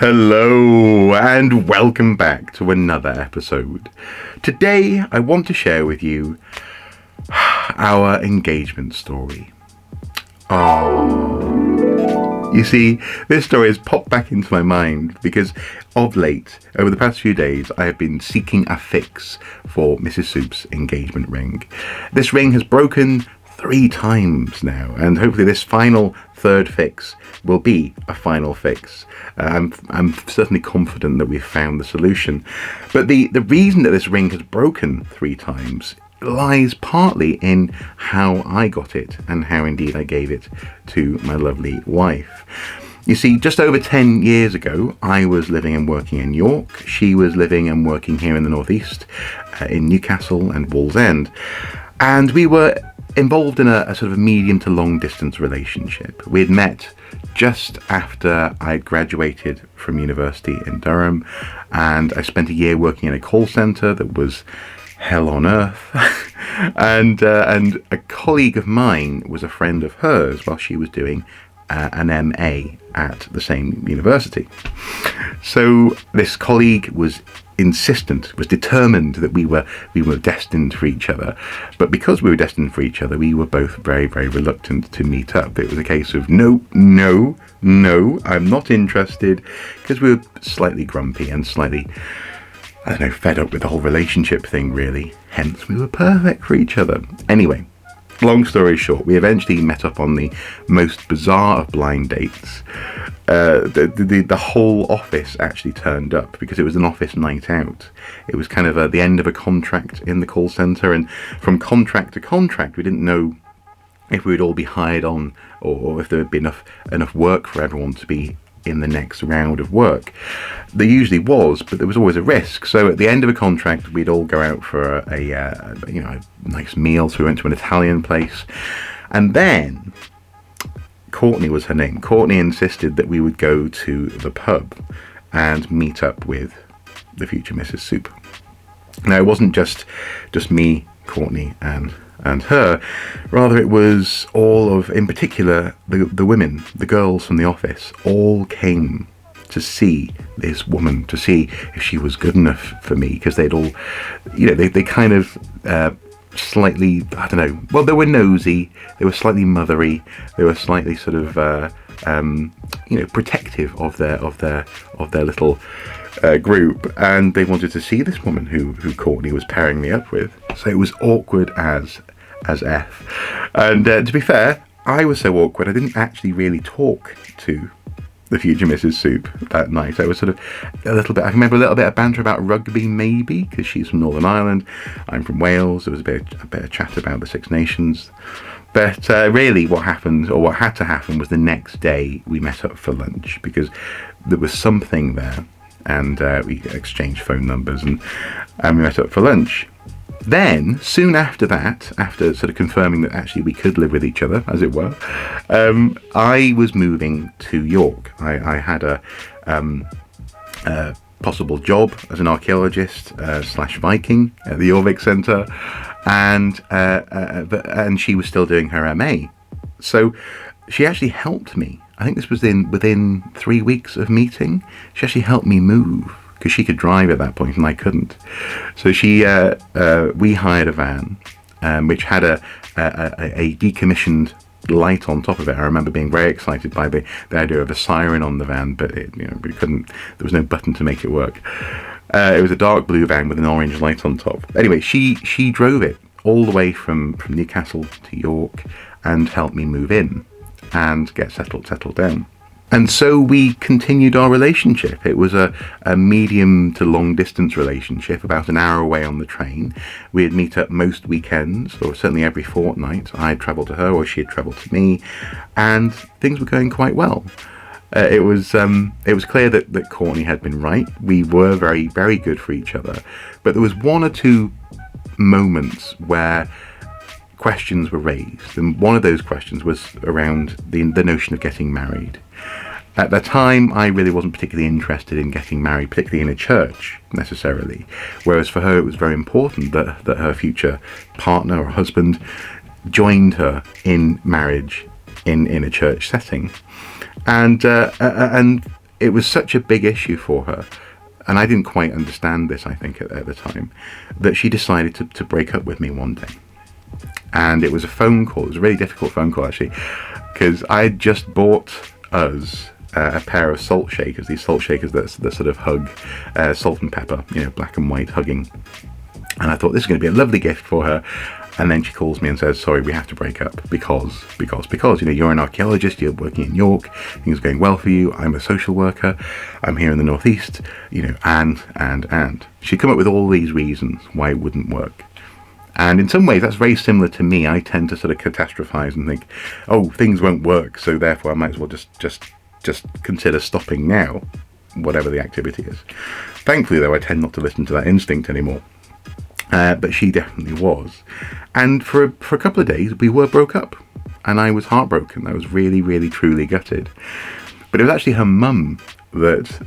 Hello and welcome back to another episode. Today I want to share with you our engagement story. You see, this story has popped back into my mind because of late, over the past few days, I have been seeking a fix for Mrs. Soup's engagement ring. This ring has broken 3 times now, and hopefully this final third fix will be a final fix. I'm certainly confident that we've found the solution. But the reason that this ring has broken 3 times lies partly in how I got it and how indeed I gave it to my lovely wife. You see, just over 10 years ago, I was living and working in York. She was living and working here in the northeast, in Newcastle and Wallsend. And we were involved in a sort of medium to long distance relationship. We had met just after I graduated from university in Durham, and I spent a year working in a call centre that was hell on earth. and a colleague of mine was a friend of hers while she was doing an MA at the same university. So this colleague was insistent, was determined that we were destined for each other. But because we were destined for each other, we were both very, very reluctant to meet up. It was a case of no, I'm not interested, because we were slightly grumpy and slightly, I don't know, fed up with the whole relationship thing, really. Hence, we were perfect for each other. Anyway, long story short, we eventually met up on the most bizarre of blind dates. The whole office actually turned up because it was an office night out. It was kind of the end of a contract in the call centre, and from contract to contract, we didn't know if we would all be hired on or if there would be enough work for everyone to be in the next round of work. There usually was, but there was always a risk. So at the end of a contract, we'd all go out for a nice meal. So we went to an Italian place, and then Courtney was her name. Courtney insisted that we would go to the pub and meet up with the future Mrs. Soup. Now, it wasn't just me, Courtney, and her. Rather, it was all of, in particular, the women, the girls from the office, all came to see this woman, to see if she was good enough for me, because they'd all, they kind of slightly, I don't know, well, they were nosy, they were slightly mothery, they were slightly sort of protective of their little group, and they wanted to see this woman who Courtney was pairing me up with. So it was awkward as F. And to be fair, I was so awkward I didn't actually really talk to the future Mrs. Soup that night. I was sort of I remember a little bit of banter about rugby, maybe, because she's from Northern Ireland, I'm from Wales. There was a bit of chat about the Six Nations. But really what happened, or what had to happen, was the next day we met up for lunch, because there was something there, and we exchanged phone numbers, and we met up for lunch. Then, soon after that, after sort of confirming that actually we could live with each other, as it were, I was moving to York. I had a possible job as an archaeologist / Viking at the Jorvik Centre, and she was still doing her MA. So she actually helped me. I think this was within 3 weeks of meeting. She actually helped me move, because she could drive at that point and I couldn't. So we hired a van, which had a decommissioned light on top of it. I remember being very excited by the idea of a siren on the van, but we couldn't. There was no button to make it work. It was a dark blue van with an orange light on top. Anyway, she drove it all the way from Newcastle to York and helped me move in and get settled down. And so we continued our relationship. It was a medium to long distance relationship, about an hour away on the train. We'd meet up most weekends, or certainly every fortnight. I'd travel to her or she'd travel to me, and things were going quite well. It was clear that Courtney had been right. We were very, very good for each other. But there was 1 or 2 moments where questions were raised, and one of those questions was around the notion of getting married. At the time, I really wasn't particularly interested in getting married, particularly in a church, necessarily. Whereas for her, it was very important that her future partner or husband joined her in marriage in a church setting. And it was such a big issue for her, and I didn't quite understand this, I think, at the time, that she decided to break up with me one day. And it was a phone call. It was a really difficult phone call, actually, because I had just bought us a pair of salt shakers, these salt shakers that sort of hug salt and pepper, black and white hugging. And I thought this is going to be a lovely gift for her. And then she calls me and says, sorry, we have to break up because, you're an archaeologist, you're working in York, things are going well for you, I'm a social worker, I'm here in the Northeast, and. She'd come up with all these reasons why it wouldn't work. And in some ways, that's very similar to me. I tend to sort of catastrophize and think, oh, things won't work, so therefore I might as well just consider stopping now, whatever the activity is. Thankfully, though, I tend not to listen to that instinct anymore. But she definitely was. And for a couple of days, we were broke up. And I was heartbroken. I was really, really, truly gutted. But it was actually her mum that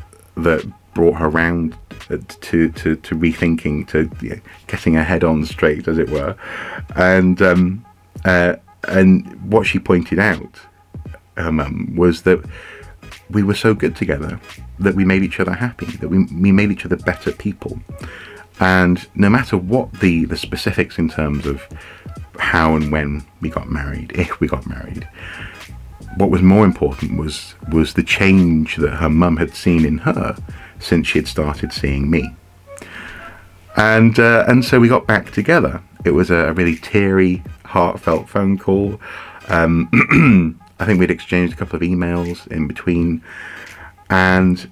brought her round to rethinking, to getting her head on straight, as it were. And what she pointed out, her mum, was that we were so good together, that we made each other happy, that we made each other better people. And no matter what the specifics in terms of how and when we got married, if we got married, what was more important was the change that her mum had seen in her since she had started seeing me. And so we got back together. It was a really teary, heartfelt phone call. I think we'd exchanged a couple of emails in between, and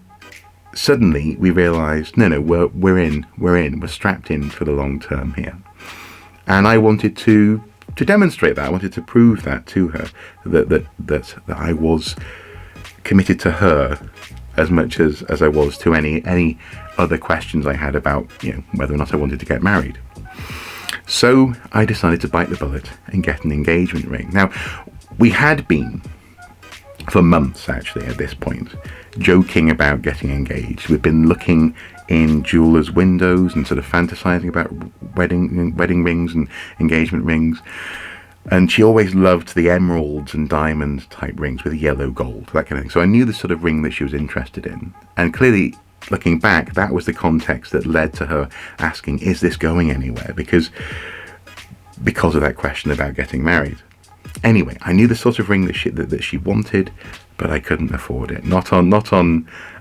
suddenly we realised, no, we're strapped in for the long term here. And I wanted to demonstrate that. I wanted to prove that to her, that I was committed to her as much as I was to any other questions I had about whether or not I wanted to get married. So I decided to bite the bullet and get an engagement ring. Now, we had been, for months actually at this point, joking about getting engaged. We've been looking in jewelers' windows and sort of fantasizing about wedding rings and engagement rings. And she always loved the emeralds and diamond type rings with yellow gold, that kind of thing. So I knew the sort of ring that she was interested in. And clearly, looking back, that was the context that led to her asking, is this going anywhere? Because of that question about getting married. Anyway, I knew the sort of ring that she wanted, but I couldn't afford it. Not on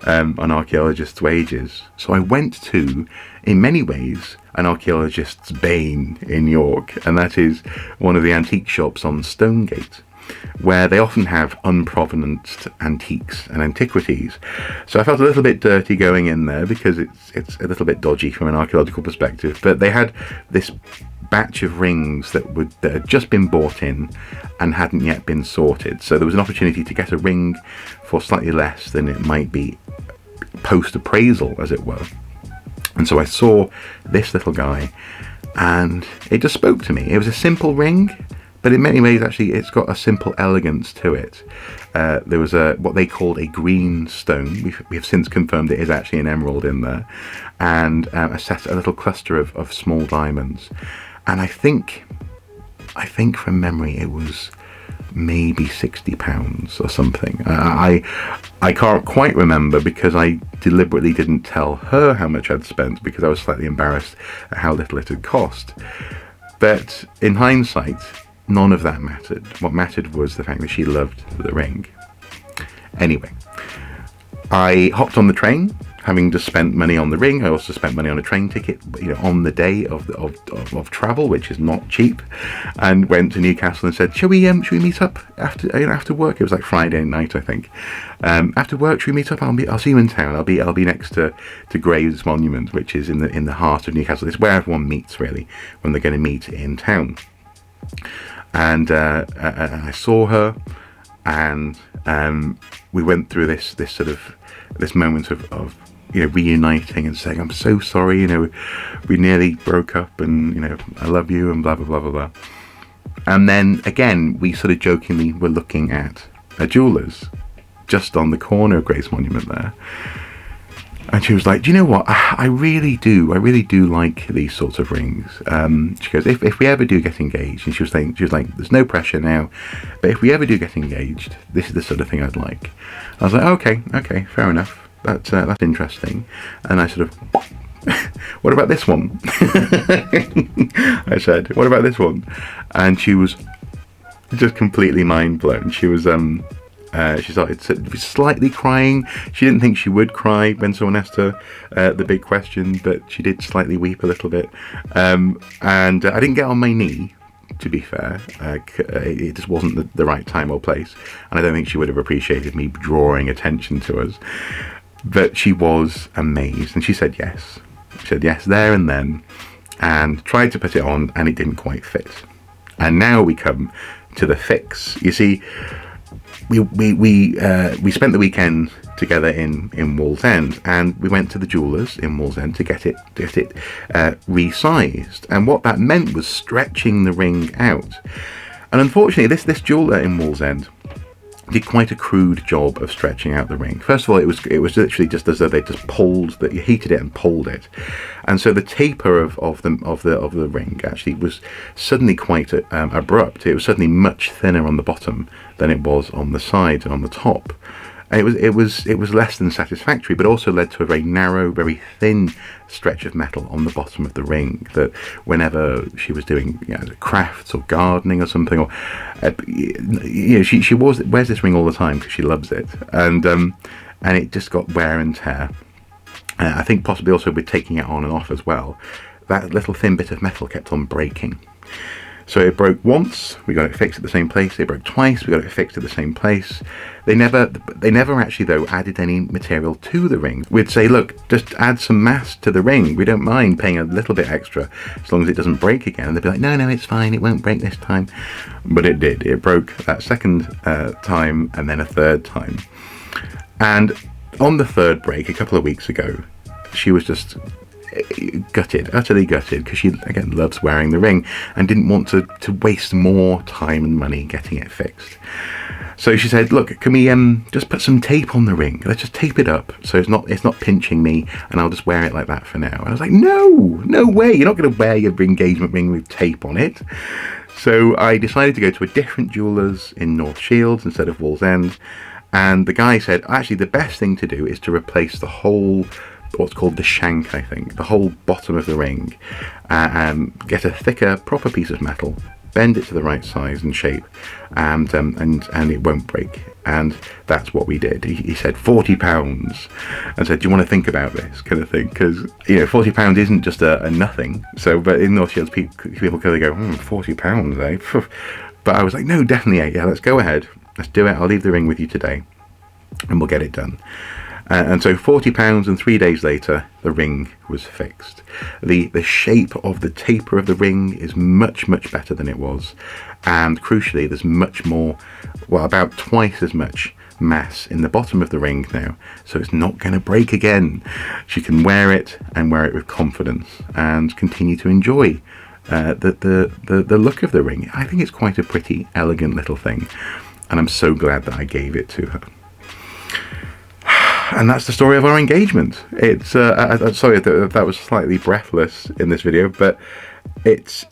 an archaeologist's wages. So I went to, in many ways, an archaeologist's bane in York, and that is one of the antique shops on Stonegate, where they often have unprovenanced antiques and antiquities. So I felt a little bit dirty going in there because it's a little bit dodgy from an archaeological perspective. But they had this batch of rings that had just been bought in and hadn't yet been sorted. So there was an opportunity to get a ring for slightly less than it might be post-appraisal, as it were. And so I saw this little guy, and it just spoke to me. It was a simple ring, but in many ways, actually, it's got a simple elegance to it. There was what they called a green stone. We have since confirmed it is actually an emerald in there, and a little cluster of small diamonds. And I think from memory, it was maybe £60 or something. I can't quite remember because I deliberately didn't tell her how much I'd spent because I was slightly embarrassed at how little it had cost. But in hindsight, none of that mattered. What mattered was the fact that she loved the ring. Anyway, I hopped on the train, having just spent money on the ring. I also spent money on a train ticket, on the day of travel, which is not cheap, and went to Newcastle and said, "Shall we meet up after work?" It was like Friday night, I think. After work, shall we meet up? I'll see you in town. I'll be next to Graves Monument, which is in the heart of Newcastle. It's where everyone meets really when they're going to meet in town. And I saw her, and we went through this moment of reuniting and saying, "I'm so sorry, we nearly broke up, and I love you," and blah blah blah blah blah. And then again, we sort of jokingly were looking at a jeweller's just on the corner of Grace Monument there, And she was like, do you know what? I really do like these sorts of rings. She goes, if we ever do get engaged, and she was like, there's no pressure now, but if we ever do get engaged, this is the sort of thing I'd like. I was like, okay, fair enough. That's interesting. And I sort of, what about this one? I said, what about this one? And she was just completely mind blown. She was she started slightly crying. She didn't think she would cry when someone asked her the big question, but she did slightly weep a little bit. And I didn't get on my knee, to be fair. It just wasn't the right time or place, and I don't think she would have appreciated me drawing attention to us. But she was amazed, and she said yes. She said yes there and then, and tried to put it on, and it didn't quite fit. And now we come to the fix. You see, we spent the weekend together in Wallsend, and we went to the jewellers in Wallsend to get it resized. And what that meant was stretching the ring out. And unfortunately, this jeweller in Wallsend did quite a crude job of stretching out the ring. First of all, it was literally just as though they just heated it and pulled it, and so the taper of the ring actually was suddenly quite abrupt. It was suddenly much thinner on the bottom than it was on the sides and on the top. And it was less than satisfactory, but also led to a very narrow, very thin stretch of metal on the bottom of the ring. That whenever she was doing crafts or gardening or something, or she wears this ring all the time because she loves it, and it just got wear and tear. I think possibly also with taking it on and off as well, that little thin bit of metal kept on breaking. So it broke once, we got it fixed at the same place. It broke twice, we got it fixed at the same place. They never actually, though, added any material to the ring. We'd say, look, just add some mass to the ring. We don't mind paying a little bit extra as long as it doesn't break again. And they'd be like, no, it's fine. It won't break this time. But it did. It broke that second time and then a third time. And on the third break, a couple of weeks ago, she was just utterly gutted, because she again loves wearing the ring and didn't want to waste more time and money getting it fixed. So she said, look, can we just put some tape on the ring? Let's just tape it up so it's not pinching me, and I'll just wear it like that for now. And I was like, no way, you're not going to wear your engagement ring with tape on it. So I decided to go to a different jeweller's in North Shields instead of Wallsend, and the guy said, actually the best thing to do is to replace the whole, what's called the shank, I think, the whole bottom of the ring, get a thicker, proper piece of metal, bend it to the right size and shape, and it won't break. And that's what we did. He said £40, and said, do you want to think about this kind of thing? Because £40 isn't just a nothing. So, but in North Shields, people kind of go, £40, eh? But I was like, no, definitely, yeah, let's go ahead, let's do it. I'll leave the ring with you today, and we'll get it done. And so £40, and 3 days later, the ring was fixed. The shape of the taper of the ring is much, much better than it was. And crucially, there's much more, well, about twice as much mass in the bottom of the ring now. So it's not going to break again. She can wear it, and wear it with confidence, and continue to enjoy the look of the ring. I think it's quite a pretty, elegant little thing. And I'm so glad that I gave it to her. And that's the story of our engagement. It's sorry that was slightly breathless in this video, but it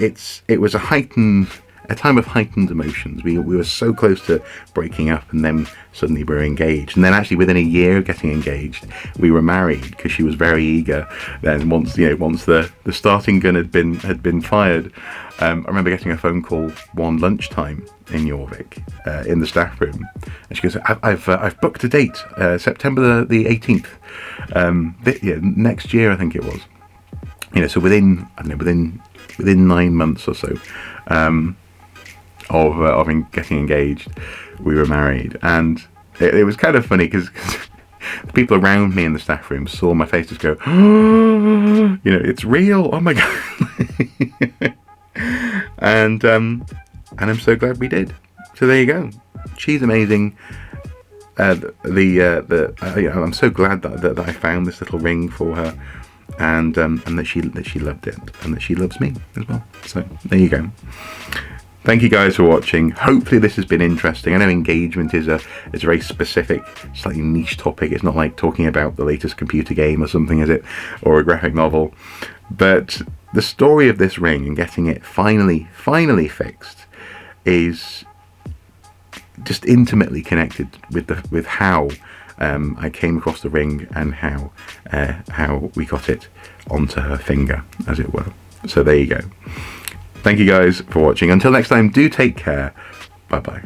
was a time of heightened emotions. We were so close to breaking up, and then suddenly we were engaged. And then actually within a year of getting engaged, we were married, because she was very eager. Then once the starting gun had been fired, I remember getting a phone call one lunchtime in Jorvik, in the staff room, and she goes, I've booked a date, September the 18th, next year, I think it was. So within 9 months or so of getting engaged, we were married. And it was kind of funny, because the people around me in the staff room saw my face just go, oh, it's real, oh my god. And I'm so glad we did. So there you go. She's amazing. I'm so glad that I found this little ring for her, and that she loved it, and that she loves me as well. So there you go. Thank you guys for watching. Hopefully this has been interesting. I know engagement is a very specific, slightly niche topic. It's not like talking about the latest computer game or something, is it? Or a graphic novel. But the story of this ring and getting it finally fixed is just intimately connected with how I came across the ring and how we got it onto her finger, as it were. So there you go. Thank you guys for watching. Until next time, do take care. Bye bye.